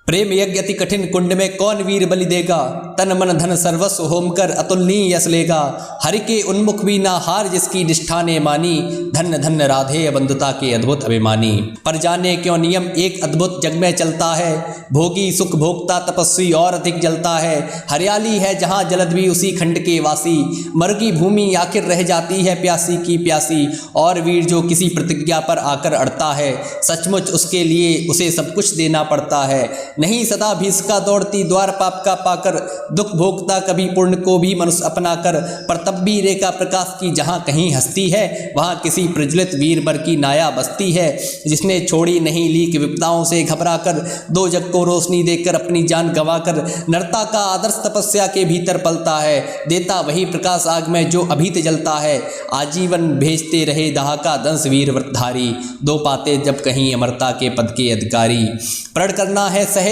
प्रेम यज्ञ अति कठिन कुंड में कौन वीर बलि देगा, तन मन धन सर्वस्व होम कर अतुलनीय यश लेगा। हरि के उन्मुख भी ना हार जिसकी निष्ठा ने मानी, धन्य धन्य राधे बंधुता के अद्भुत अभिमानी। पर जाने क्यों नियम एक अद्भुत जग में चलता है, भोगी सुख भोगता तपस्वी और अधिक जलता है। हरियाली है जहाँ जलद भी उसी खंड के वासी, मरगी भूमि आखिर रह जाती है प्यासी की प्यासी। और वीर जो किसी प्रतिज्ञा पर आकर अड़ता है, सचमुच उसके लिए उसे सब कुछ देना पड़ता है। नहीं सदा भीषका दौड़ती द्वार पाप का पाकर, दुख भोगता कभी पुण्य को भी मनुष्य अपना कर। पर तब भी रेखा प्रकाश की जहाँ कहीं हस्ती है, वहाँ किसी प्रज्वलित वीर बर की नाया बस्ती है। जिसने छोड़ी नहीं लीक विपदाओं से घबरा कर, दो जग को रोशनी देकर अपनी जान गंवा कर। नरता का आदर्श तपस्या के भीतर पलता है, देता वही प्रकाश आग में जो अभीत जलता है। आजीवन भेजते रहे दहाका दंश वीर व्रतधारी, दो पाते जब कहीं अमरता के पद के अधिकारी। प्रण करना है सहज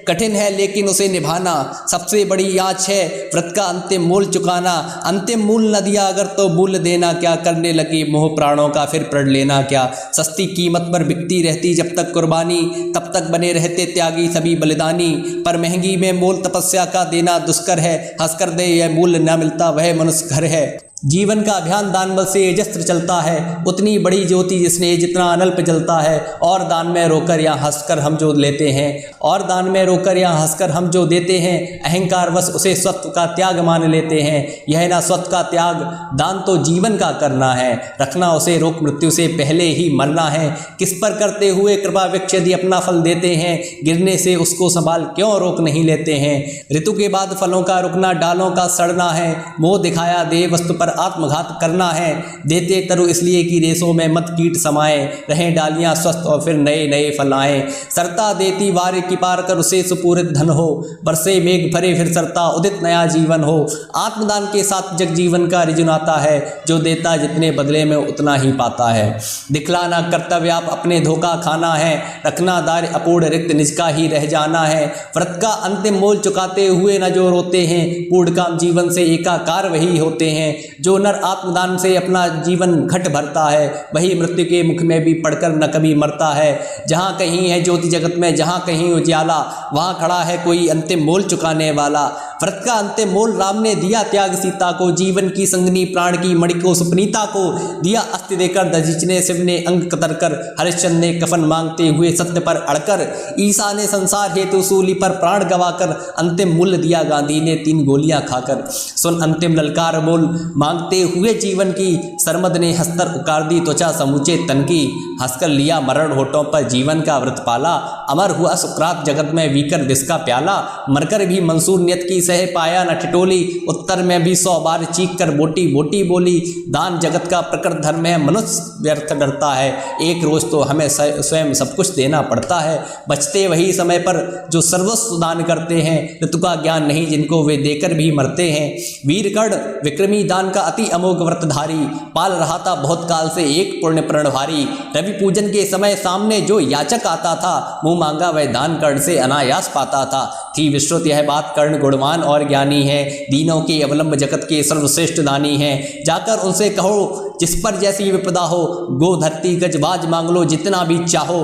कठिन है लेकिन उसे निभाना, सबसे बड़ी आँच है व्रत का अंतिम मूल चुकाना। अंतिम मूल न दिया अगर तो मूल्य देना क्या, करने लगे मोह प्राणों का फिर प्रण लेना क्या। सस्ती कीमत पर बिकती रहती जब तक कुर्बानी, तब तक बने रहते त्यागी सभी बलिदानी। पर महंगी में मोल तपस्या का देना दुष्कर है, हंस कर दे यह मूल्य न मिलता वह मनुष्य घर है। जीवन का अभियान दान बल से जस्त्र चलता है, उतनी बड़ी ज्योति जिसने जितना अनल्प जलता है। और दान में रोकर या हंसकर हम जो लेते हैं, और दान में रोकर या हंसकर हम जो देते हैं, अहंकार वश उसे स्वत्व का त्याग मान लेते हैं। यह ना स्वत्व का त्याग, दान तो जीवन का करना है, रखना उसे रोक मृत्यु से पहले ही मरना है। किस पर करते हुए कृपा वृक्ष यदि अपना फल देते हैं, गिरने से उसको संभाल क्यों रोक नहीं लेते हैं। ऋतु के बाद फलों का रुकना डालों का सड़ना है, मोह दिखाया दे वस्तु पर आत्मघात करना है। देते तरु इसलिए कि रेशों में मत कीट समाए, रहें डालियां स्वस्थ और फिर नए नए फल आए। सरता देती वार की पार कर उसे सुपूरित धन हो, बरसे मेघ भरे फिर सरता उदित नया जीवन हो। आत्मदान के साथ जग जीवन का रिजुन आता है, जो देता जितने बदले में उतना ही पाता है। दिखलाना कर्तव्य आप अपने धोखा खाना है, रखना दार अपूर्ण रिक्त निज का ही रह जाना है। व्रत का अंतिम मोल चुकाते हुए न जो रोते हैं, पूर्ण काम जीवन से एकाकार वही होते हैं। जो नर आत्मदान से अपना जीवन घट भरता है, वही मृत्यु के मुख में भी पड़कर न कभी मरता है। जहाँ कहीं है ज्योति जगत में, जहाँ कहीं उजियाला, वहाँ खड़ा है कोई अंतिम मोल चुकाने वाला। व्रत का अंतिम मोल राम ने दिया त्याग सीता को, जीवन की संगनी प्राण की मणि को सुपनीता को दिया अस्ति देकर। दधीच ने शिव ने अंग कतर कर, हरिश्चंद्र ने कफन मांगते हुए सत्य पर अड़कर। ईसा ने संसार हेतु सूली पर प्राण गवाकर, अंतिम मूल्य दिया गांधी ने 3 गोलियां खाकर। सुन अंतिम ललकार बोल मांगते हुए जीवन की, सरमद ने हस्तर उकार दी त्वचा समूचे तन की। हंसकर लिया मरण होठों पर जीवन का व्रत पाला, अमर हुआ सुकरात जगत में वीकर विष का प्याला। मरकर भी मंसूर नियत की सह पाया न ठिठोली, उत्तर में भी 100 बार चीख कर बोटी बोटी बोली। दान जगत का प्रकृत धर्म है, मनुष्य व्यर्थ डरता है, एक रोज तो हमें स्वयं सब कुछ देना पड़ता है। बचते वही समय पर जो सर्वस्व दान करते हैं, ऋतु का ज्ञान नहीं जिनको वे देकर भी मरते हैं। वीरकर्ण विक्रमी दान का अति अमोघ व्रतधारी, पाल रहा था बहुत काल से एक पुण्य प्रणभारी। रवि पूजन के समय सामने जो याचक आता था, मुंह मांगा वह दान कर्ण से अनायास पाता था। थी विश्रुत यह बात, कर्ण गुणवान और ज्ञानी है, दीनों के अवलंब जगत के सर्वश्रेष्ठ दानी है। जाकर उनसे कहो जिस पर जैसी विपदा हो, गो धरती गजबाज मांग लो जितना भी चाहो।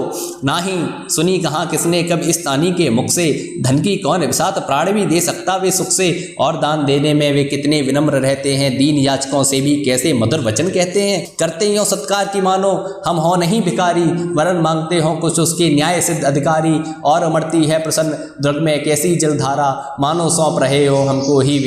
नाही सुनी कहाँ किसने कब इस तानी के मुख से, धन की कौन विसात प्राण भी दे सकता वे सुख से। और दान देने में वे कितने विनम्र रहते हैं, दीन याचकों से भी कैसे मधुर वचन कहते हैं। करते हो सत्कार की मानो हम हो नहीं भिखारी, वरन मांगते हो कुछ उसके न्याय सिद्ध अधिकारी। और उमड़ती है प्रसन्न दुर्ग में कैसी जलधारा, मानो सौंप रहे हो हमको ही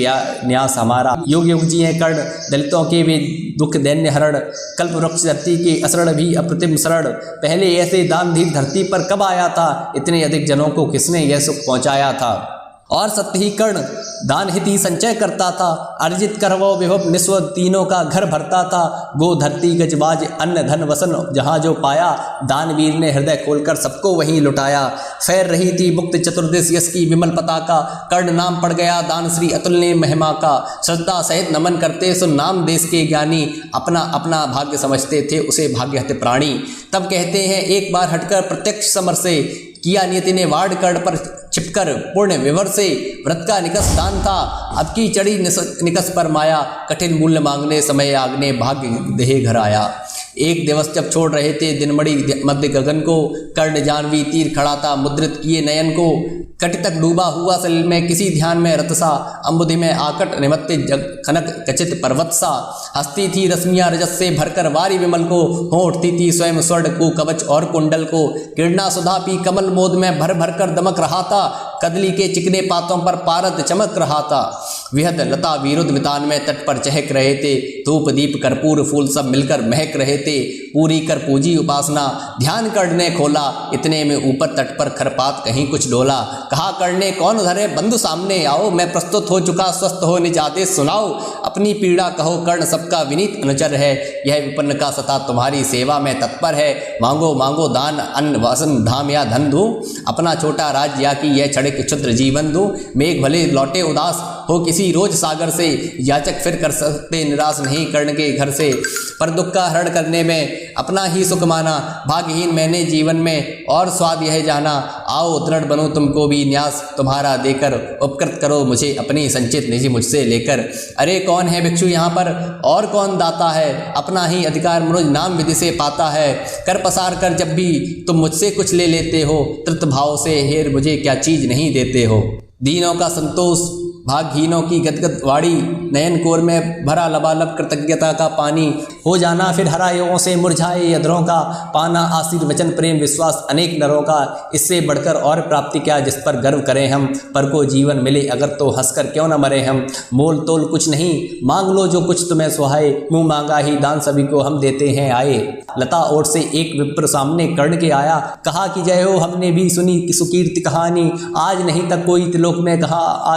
न्यास हमारा। युग युग जिए कर्ण दलितों के वे दुख दैन्य हरण, कल्प वृक्ष धरती के असरण भी अप्रतिम शरण। पहले ऐसे दान धीर धरती पर कब आया था, इतने अधिक जनों को किसने यह सुख पहुंचाया था। और सत्य ही कर्ण दान हित ही संचय करता था, अर्जित कर वो विभव निस्व तीनों का घर भरता था। गो धरती गजबाज अन्न धन वसन जहाँ जो पाया, दानवीर ने हृदय खोलकर सबको वहीं लुटाया। फैर रही थी मुक्त चतुर्दश यश की विमल पताका, कर्ण नाम पड़ गया दान श्री अतुल्य महिमा का। श्रद्धा सहित नमन करते सुन नाम देश के ज्ञानी, अपना अपना भाग्य समझते थे उसे भाग्य हते प्राणी। तब कहते हैं एक बार हटकर प्रत्यक्ष समर से, किया नियति ने वार्ड कर्ण पर छिपकर पूर्ण विवर से। व्रत का निकस दान था अब की चढ़ी निकस पर माया, कठिन मूल्य मांगने समय आगने भाग्य देह घर आया। एक दिवस जब छोड़ रहे थे दिनमणि मध्य गगन को, कर्ण जानवी तीर खड़ा था मुद्रित किए नयन को, कटि तक डूबा हुआ सलिल में किसी ध्यान में रत सा, अम्बुधि में आकट निमत्ते खनक कचित पर्वत सा, हस्ती थी रश्मियां रजस से भरकर वारी विमल को, हो उठती थी स्वयं स्वर्ण को कवच और कुंडल को, किरणा सुधा पी कमल मोद में भर भर कर दमक रहा था, कदली के चिकने पातों पर पारद चमक रहा था, विहद लता विरुद्ध वितान में तट पर चहक रहे थे, धूप दीप कर्पूर फूल सब मिलकर महक रहे थे, पूरी कर पूजी उपासना ध्यान करने खोला, इतने में ऊपर तट पर खरपात कहीं कुछ डोला, कहा करने कौन धरे बंधु सामने आओ, मैं प्रस्तुत हो चुका स्वस्थ हो निज आदेश सुनाओ, अपनी पीड़ा कहो कर्ण सबका विनीत अनुचर है, यह विपन्न का सता तुम्हारी सेवा में तत्पर है, मांगो मांगो दान अन्न वसन धाम या धन दूं, अपना छोटा राज्य या कि यह क्षणिक क्षुद्र जीवन दूं, मेघ भले लौटे उदास हो किसी रोज सागर से, याचक फिर कर सकते निराश नहीं कर्ण के घर से, पर दुख का हरण करने में अपना ही सुख माना, भाग्यहीन मैंने जीवन में और स्वाद यह जाना, आओ दृढ़ बनो तुमको भी न्यास तुम्हारा देकर, उपकृत करो मुझे अपनी संचित निधि मुझसे लेकर, अरे कौन है भिक्षु यहाँ पर और कौन दाता है, अपना ही अधिकार मनुज नाम विधि से पाता है, कर पसार कर जब भी तुम मुझसे कुछ ले लेते हो, तृत भाव से हेर मुझे क्या चीज नहीं देते हो, दीनों का संतोष भागहीनों की गदगद वाड़ी, नयन कोर में भरा लबालब कृतज्ञता का पानी, हो जाना फिर हरा युगों से मुरझाए अधरों का, पाना आशीर्वचन प्रेम विश्वास अनेक नरों का, इससे बढ़कर और प्राप्ति क्या जिस पर गर्व करें हम, पर को जीवन मिले अगर तो हंसकर क्यों न मरे हम, मोल तोल कुछ नहीं मांग लो जो कुछ तुम्हें सुहाए, मुँह मांगा ही दान सभी को हम देते हैं आए, लता ओर से एक विप्र सामने कर्ण के आया, कहा कि जय हो हमने भी सुनी कि सुकीर्ति कहानी, आज नहीं तक कोई त्रिलोक में कहा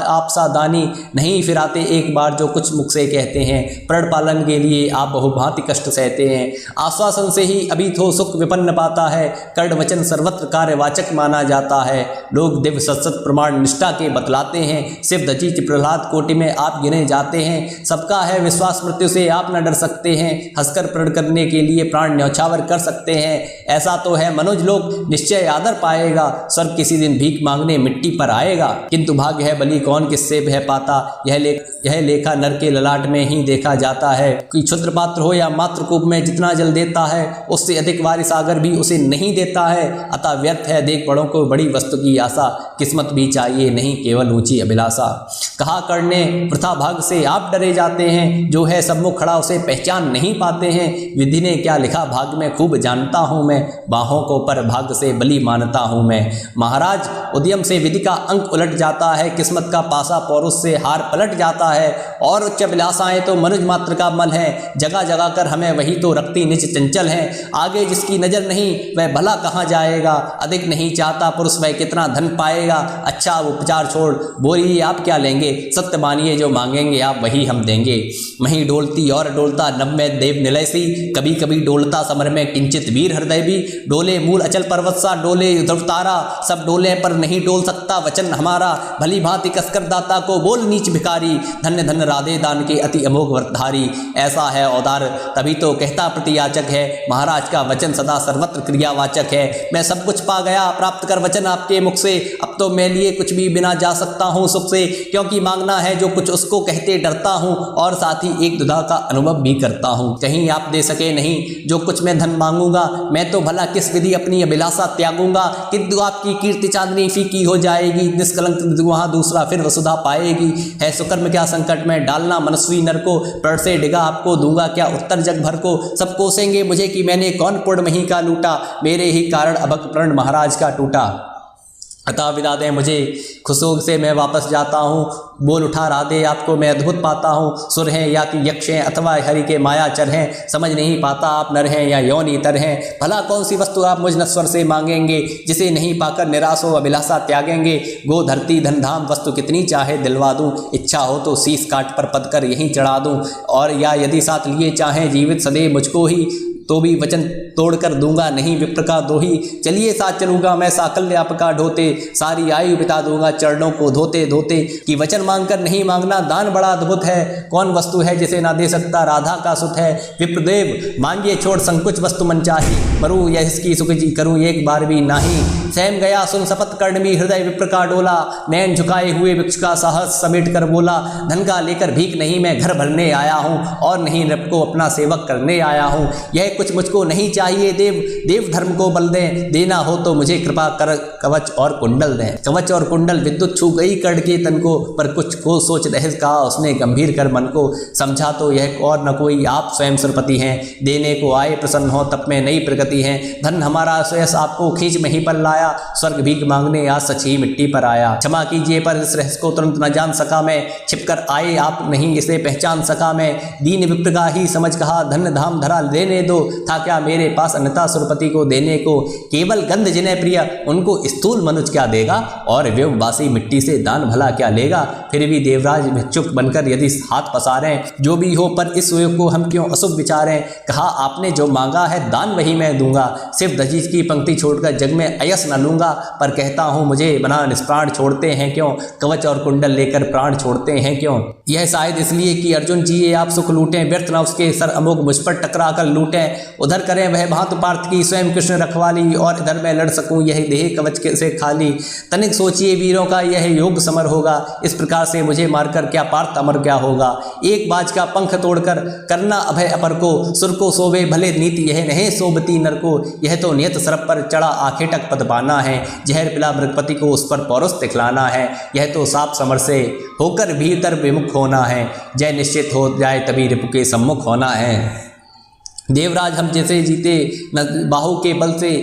आप सा दानी, नहीं फिर आते एक बार जो कुछ मुख से कहते हैं, प्रण पालन के लिए आप बहुभांति कष्ट सहते हैं, आश्वासन से ही अभी तो सुख विपन्न पाता है, कर्ण वचन सर्वत्र कार्यवाचक माना जाता है, लोग दिव्य सत्सत प्रमाण निष्ठा के बतलाते हैं, शिव दजीच प्रहलाद कोटि में आप गिने जाते हैं, सबका है विश्वास मृत्यु से आप न डर सकते हैं, हंसकर प्रण करने के लिए प्राण न्यौछावर कर सकते हैं, ऐसा तो है मनुज लोग निश्चय आदर पाएगा, स्वर्ग किसी दिन भीख मांगने मिट्टी पर आएगा, किंतु भाग्य है बलि कौन किससे है पाता, यह लेखा नर के ललाट में ही देखा जाता है, कि क्षुद्र पात्र हो या मात्र कूप में जितना जल देता है उससे अधिक वारिस सागर भी उसे नहीं देता है, अतः व्यर्थ है देख बड़ों को बड़ी वस्तु की आशा, किस्मत भी चाहिए नहीं केवल ऊंची अभिलाषा, कहा करने वृथा भाग से आप डरे जाते हैं, जो है सम्मुख खड़ा उसे पहचान नहीं पाते हैं, विधि ने क्या लिखा भाग में खूब जानता हूँ मैं, बाहों को पर भाग से बलि मानता हूँ मैं, महाराज उद्यम से विधि का अंक उलट जाता है, किस्मत का पासा पौरुष से हार पलट जाता है, और उच्च अभिलाषाएं तो मनुज मात्र का मल है, जगह जगह कर हमें वही तो रखती निज चंचल है, आगे जिसकी नजर नहीं वह भला कहाँ जाएगा, अधिक नहीं चाहता पुरुष वह कितना धन पाएगा, अच्छा उपचार छोड़ बोलिए आप क्या लेंगे, सत्य मानिए जो मांगेंगे आप वही हम देंगे, मही डोलती और डोलता नभ में देव निलय सी, कभी कभी डोलता समर में किंचित वीर हृदय भी, डोले मूल अचल पर्वत सा डोले ध्रुव तारा, सब डोले पर नहीं डोल सकता वचन हमारा, भली भांति कसकर दाता को बोल नीच भिखारी, धन्य धन्य राधे दान के अति अमोघ व्रतधारी, ऐसा है औदार तभी तो कहता प्रतियाचक है, महाराज का वचन सदा सर्वत्र क्रियावाचक है, मैं सब कुछ पा गया प्राप्त कर वचन आपके मुख से, अब तो मैं लिए कुछ भी बिना जा सकता हूँ सुख से, क्योंकि मांगना है जो कुछ उसको कहते डरता हूँ, और साथ ही एक दुधा का अनुभव भी करता हूँ, कहीं आप दे सके नहीं जो कुछ मैं धन मांगूंगा, मैं तो भला किस विधि अपनी अभिलाषा त्यागूंगा, किंतु आपकी कीर्ति चांदनी फीकी हो जाएगी, निष्कलंक वहाँ दूसरा फिर वसुधा पाएगी, है सुकर्म क्या संकट में डालना मनस्वी नर को, प्रण से डिगा आपको दूंगा क्या उत्तर जग भर को, सब कोसेंगे मुझे कि मैंने कौन पुण्य मही का लूटा, मेरे ही कारण अभक प्रण महाराज का टूटा, अतः विदा दें मुझे खुशोग से मैं वापस जाता हूँ, बोल उठा राधे आपको मैं अद्भुत पाता हूँ, सुर हैं या कि यक्ष हैं अथवा हरि के मायाचर हैं, समझ नहीं पाता आप नर हैं या यौन इतर हैं, भला कौन सी वस्तु आप मुझ नश्वर से मांगेंगे, जिसे नहीं पाकर निराश हो अभिलाषा त्यागेंगे, गो धरती धन धाम वस्तु कितनी चाहे दिलवा दूँ, इच्छा हो तो शीश काट पर पद कर यहीं चढ़ा दूँ, और या यदि साथ लिए चाहें जीवित सदैव मुझको ही, तो भी वचन तोड़कर दूंगा नहीं विप्र का द्रोही। चलिए साथ चलूंगा मैं साकल्य आपका ढोते, सारी आयु बिता दूंगा चरणों को धोते धोते। कि वचन मांगकर नहीं मांगना दान बड़ा अद्भुत है, कौन वस्तु है जिसे ना दे सकता राधा का सुत है। विप्रदेव मांगिए छोड़ संकुच वस्तु मन चाही, मरू यह इसकी सुख जी करूँ एक बार भी नाही। सहम गया सुन शपथ कर्णमी हृदय विप्र का डोला, नैन झुकाए हुए वृक्ष का साहस समेट कर बोला। धन का लेकर भीख नहीं मैं घर भरने आया हूँ, और नहीं नृप को अपना सेवक करने आया हूँ। यह कुछ मुझको नहीं चाहिए देव, देव धर्म को बल दें, देना हो तो मुझे कृपा कर कवच और कुंडल दें। कवच और कुंडल विद्युत छू गई कर्ण के तन को, पर कुछ को सोच रहे कहा उसने गंभीर कर मन को। समझा तो यह और न कोई आप स्वयं सुरपति हैं, देने को आए प्रसन्न हो तब में नई प्रगति है। धन हमारा स्वयं आपको खींच में ही पर लाया, स्वर्ग भीख मांगने आज सच ही मिट्टी पर आया। क्षमा कीजिए पर इस रहस्य को तुरंत न जान सका मैं, छिपकर आए आप नहीं इसे पहचान सका मैं। दीन विप्र का ही समझ कहा धन धाम धरा लेने दो, था क्या मेरे पास अन्यथा सुरपति को देने को। केवल गंध जिन्हें प्रिय उनको स्थूल मनुष्य क्या देगा, और व्योमवासी मिट्टी से दान भला क्या लेगा। फिर भी देवराज भिक्षुक बनकर यदि हाथ पसारें, जो भी हो पर इस योग को हम क्यों अशुभ विचारें। कहा आपने जो मांगा है दान वही मैं दूंगा, सिर्फ दजीज की पंक्ति छोड़कर जग में अयस न लूंगा। पर कहता हूँ मुझे बना निष्प्राण छोड़ते हैं क्यों, कवच और कुंडल लेकर प्राण छोड़ते हैं क्यों। यह शायद इसलिए कि अर्जुन जी ये आप सुख लूटें, व्यर्थ न उसके सर अमोघ मुझ पर टकरा कर लूटें। उधर करें वह भांत पार्थ की स्वयं कृष्ण रखवाली, और इधर मैं लड़ सकूं यह देह कवच से खाली। तनिक सोचिए वीरों का यह योग समर होगा, इस प्रकार से मुझे मारकर क्या पार्थ अमर क्या होगा। एक बाज का पंख तोड़कर करना अभय अपर को, सुर को सोवे भले नीति यह नहीं सोबती नर को। यह तो नियत सरप पर चढ़ा आखेटक पद पाना है, जहर पिला मृगपति को उस पर पौरुष दिखलाना है। यह तो साप समर से होकर भीतर विमुख होना है, जय निश्चित हो जाए तभी रिपु के सम्मुख होना है। देवराज हम जैसे जीते न बाहु के बल से,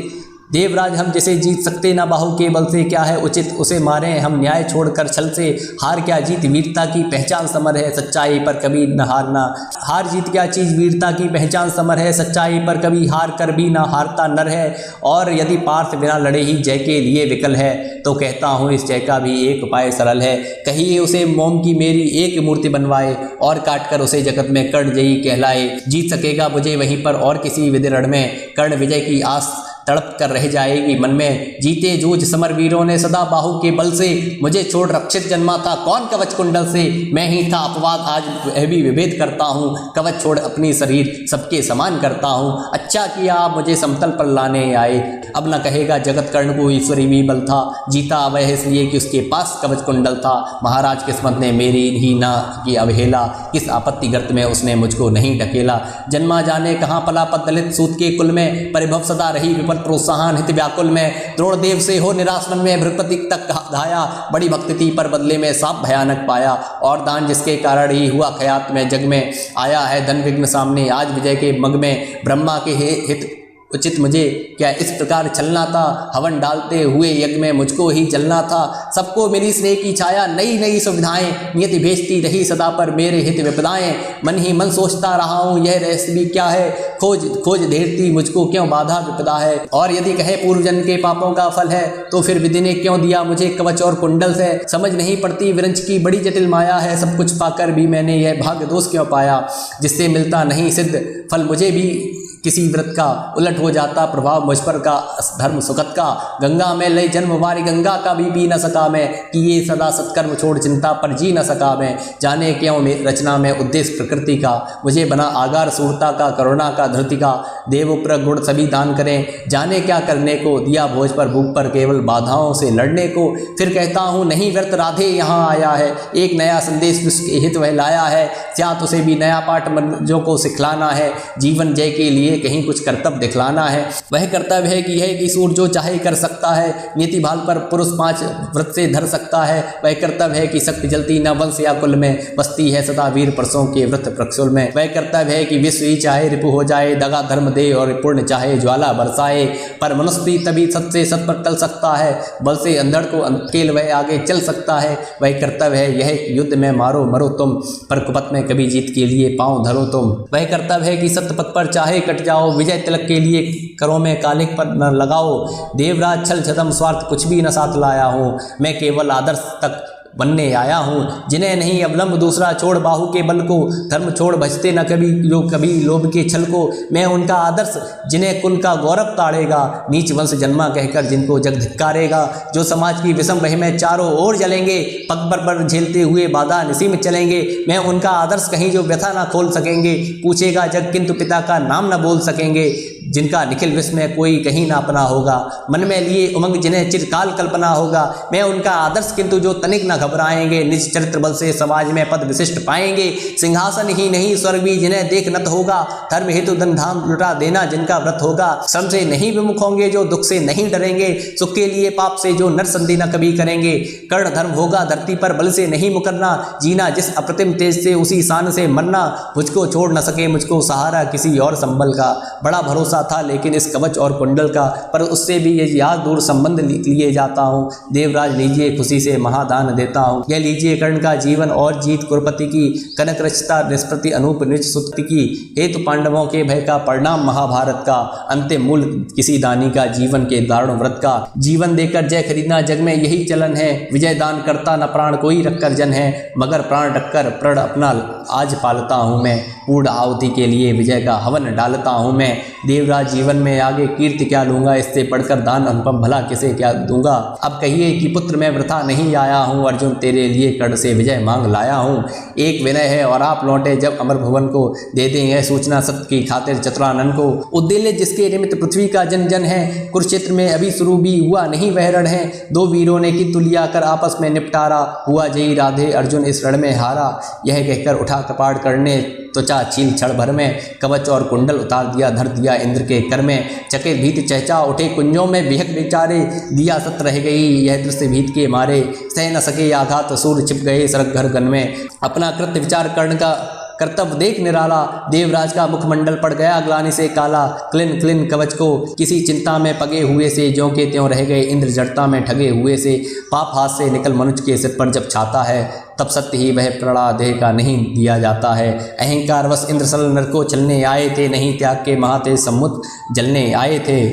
देवराज हम जैसे जीत सकते ना बाहु के बल से। क्या है उचित उसे मारें हम न्याय छोड़कर छल से, हार क्या जीत वीरता की पहचान समर है, सच्चाई पर कभी न हारना। हार जीत क्या चीज़ वीरता की पहचान समर है, सच्चाई पर कभी हार कर भी ना हारता नर है। और यदि पार्थ बिना लड़े ही जय के लिए विकल है, तो कहता हूँ इस जय का भी एक उपाय सरल है। कहिए उसे मोम की मेरी एक मूर्ति बनवाए, और काटकर उसे जगत में कर्ण जयी कहलाए। जीत सकेगा मुझे वहीं पर और किसी विधिरण में, कर्ण विजय की आस तड़प कर रह जाएगी मन में। जीते जूझ समर वीरों ने सदा बाहु के बल से, मुझे छोड़ रक्षित जन्मा था कौन कवच कुंडल से। मैं ही था अपवाद आज वह भी विभेद करता हूँ, कवच छोड़ अपनी शरीर सबके समान करता हूँ। अच्छा किया आप मुझे समतल पर लाने आए, अब न कहेगा जगत कर्ण को ईश्वरी भी बल था। जीता वह इसलिए कि उसके पास कवच कुंडल था, महाराज किस्मत ने मेरी ही ना की अवहेला। किस आपत्ति गर्त में उसने मुझको नहीं ढकेला। जन्मा जाने कहाँ पला पद दलित सूत के कुल में, परिभव सदा रही विपद प्रोत्साहन हित व्याकुल में। द्रोणदेव से हो निराश मन में बृहस्पति तक धाया, बड़ी भक्ति थी पर बदले में साप भयानक पाया। और दान जिसके कारण ही हुआ खयात में जग में, आया है धन विघ्न सामने आज विजय के मग में। ब्रह्मा के हित उचित मुझे क्या इस प्रकार चलना था, हवन डालते हुए यज्ञ में मुझको ही जलना था। सबको मिली स्नेह की छाया नई नई सुविधाएं, नियति भेजती रही सदा पर मेरे हित विपदाएं। मन ही मन सोचता रहा हूँ यह रहस्य भी क्या है, खोज खोज ढेरती मुझको क्यों बाधा विपदा है। और यदि कहे पूर्व जन्म के पापों का फल है, तो फिर विधि ने क्यों दिया मुझे कवच और कुंडल से। समझ नहीं पड़ती विरंच की बड़ी जटिल माया है, सब कुछ पाकर भी मैंने यह भाग्य दोष क्यों पाया। जिससे मिलता नहीं सिद्ध फल मुझे भी किसी व्रत का, उलट हो जाता प्रभाव मुझ पर का धर्म सुखत का। गंगा में लई जन्म वारी गंगा का भी पी न सका मैं, कि ये सदा सत्कर्म छोड़ चिंता पर जी न सका मैं। जाने क्यों रचना में उद्देश्य प्रकृति का, मुझे बना आगार सूरता का करुणा का धृति का। देव उपर गुण सभी दान करें, जाने क्या करने को, दिया भोज पर भूख पर केवल बाधाओं से लड़ने को। फिर कहता हूँ नहीं व्यर्थ राधे यहाँ आया है, एक नया संदेश विश्व के हित वह लाया है। त्याग उसे भी नया पाठ मनुष्यों को सिखलाना है, जीवन जय के लिए कहीं कुछ कर्तव्य दिखलाना है। वह कर्तव्य है कि यह कि सूर जो चाहे कर सकता है, नीति भाल पर पुरुष 5 व्रत से धर सकता है। वह कर्तव्य है कि शक्ति जलती न वंश या कुल में, बसती है सदा वीर परसों के व्रत प्रक्षुल में। वह कर्तव्य है कि विश्व ही चाहे रिपु हो जाए, दगा धर्म दे और पुण्य चाहे ज्वाला बरसाए। पर मनुष्य तभी सत से सत पर टल सकता है, बल से अंधड़ को अकेल वह आगे चल सकता है। वह कर्तव्य है यह युद्ध में मारो मरो तुम, पर कुपथ में कभी जीत के लिए पांव धरो तुम। वह कर्तव्य है कि सत्य पथ पर चाहे कट जाओ, विजय तिलक के लिए करो में कालिक पर न लगाओ। देवराज छल छदम स्वार्थ कुछ भी न साथ लाया हूँ, मैं केवल आदर्श तक बनने आया हूँ। जिन्हें नहीं अवलंब दूसरा छोड़ बाहु के बल को, धर्म छोड़ भजते न कभी जो कभी लोभ के छल को। मैं उनका आदर्श जिन्हें कुल का गौरव ताड़ेगा, नीच वंश जन्मा कहकर जिनको जग धिक्कारेगा। जो समाज की विषम वह में चारों ओर जलेंगे, पग पर झेलते हुए बाधा निसी में चलेंगे। मैं उनका आदर्श कहीं जो व्यथा ना खोल सकेंगे, पूछेगा जग किंतु पिता का नाम न बोल सकेंगे। जिनका निखिल विश्व में कोई कहीं ना अपना होगा, मन में लिए उमंग जिन्हें चिरकाल कल्पना होगा। मैं उनका आदर्श किंतु जो तनिक न घबराएंगे, निज चरित्र बल से समाज में पद विशिष्ट पाएंगे। सिंहासन ही नहीं स्वर्ग भी जिन्हें देख नत होगा, धर्म हेतु धन धाम लुटा देना जिनका व्रत होगा। श्रम से नहीं विमुख होंगे जो दुख से नहीं डरेंगे, सुख के लिए पाप से जो नरसंधि न कभी करेंगे। कर्ण धर्म होगा धरती पर बल से नहीं मुकरना, जीना जिस अप्रतिम तेज से उसी शान से मरना। मुझको छोड़ न सके मुझको सहारा किसी और संबल का, बड़ा भरोसा था लेकिन इस कवच और कुंडल का, पर उससे भी ये याद दूर संबंध लिए जाता हूँ। देवराज लीजिए खुशी से महादान देता हूँ, यह लीजिए कर्ण का जीवन और जीत कुरपति की। कनक रचता निष्प्रति अनूप निज सुत की, हेतु पांडवों के भय का परिणाम महाभारत का। अंतिम मूल किसी दानी का जीवन के दारुण व्रत का, जीवन देकर जय खरीदना जग में यही चलन है। विजय दान करता न प्राण कोई रखकर जन है, मगर प्राण रखकर प्रण अपना आज पालता हूँ मैं। पूर्ण आहुति के लिए विजय का हवन डालता हूँ मैं। देवराज जीवन में आगे कीर्ति क्या लूंगा, इससे बढ़कर दान अनुपम भला किसे क्या दूंगा। अब कहिए कि पुत्र मैं वृथा नहीं आया हूँ, अर्जुन तेरे लिए कर्ण से विजय मांग लाया हूँ। एक विनय है और आप लौटे जब अमर भुवन को, दे देंगे सूचना सत्य की खातिर चतुरानन को। उद्देल्य जिसके निमित्त पृथ्वी का जन जन है, कुरुक्षेत्र में अभी शुरू भी हुआ नहीं वह रण है। दो वीरों ने किंतु लिया कर आपस में निपटारा, हुआ जयी राधे अर्जुन इस रण में हारा। यह कहकर उठा कपाड़ करने त्वचा छील क्षण भर में, कवच और कुंडल उतार दिया धर दिया इंद्र के कर में। चकित भीत चहचा उठे कुंजों में बिहक बेचारे, दिया सत रह गई यह दृश्य भीत के मारे। सह न सके आघात सूर्य छिप गए सरक घर गन में, अपना कृत्य विचार कर्ण का कर्तव्य देख निराला। देवराज का मुखमंडल पड़ गया ग्लानि से काला, क्लिन क्लिन कवच को किसी चिंता में पगे हुए से, ज्यों के त्यों रह गए इंद्र जड़ता में ठगे हुए से। पाप हाथ से निकल मनुष्य के सिर पर जब छाता है, तब सत्य ही वह प्रणा देह का नहीं दिया जाता है। अहंकार वश इंद्र सल नर को चलने आए थे, नहीं त्याग के महातेज सम्मुख जलने आए थे।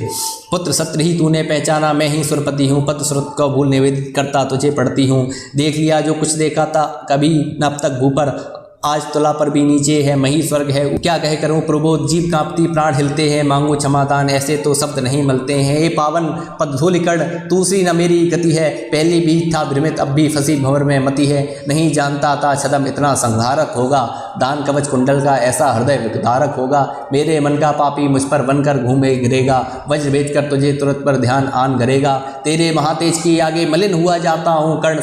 पुत्र सत्र ही तूने पहचाना, मैं ही सुरपति हूँ, पत्र श्रुत को भूल निवेदित करता तुझे पढ़ती हूँ। देख लिया जो कुछ देखा था कभी न अब तक भूपर, आज तुला पर भी नीचे है मही स्वर्ग है। क्या कह करूं प्रबोध जीव कांपती प्राण हिलते हैं, मांगू क्षमादान ऐसे तो शब्द नहीं मिलते हैं। ये पावन पद धूलिकण दूसरी न मेरी गति है, पहले भी था भ्रमित अब भी फंसी भंवर में मति है। नहीं जानता था छदम इतना संहारक होगा, दान कवच कुंडल का ऐसा हृदय विदारक होगा। मेरे मन का पापी मुझ पर बनकर घूमे गिरेगा, वज्र भेद कर तुझे तुरंत पर ध्यान आन करेगा। तेरे महातेज की आगे मलिन हुआ जाता हूँ, कर्ण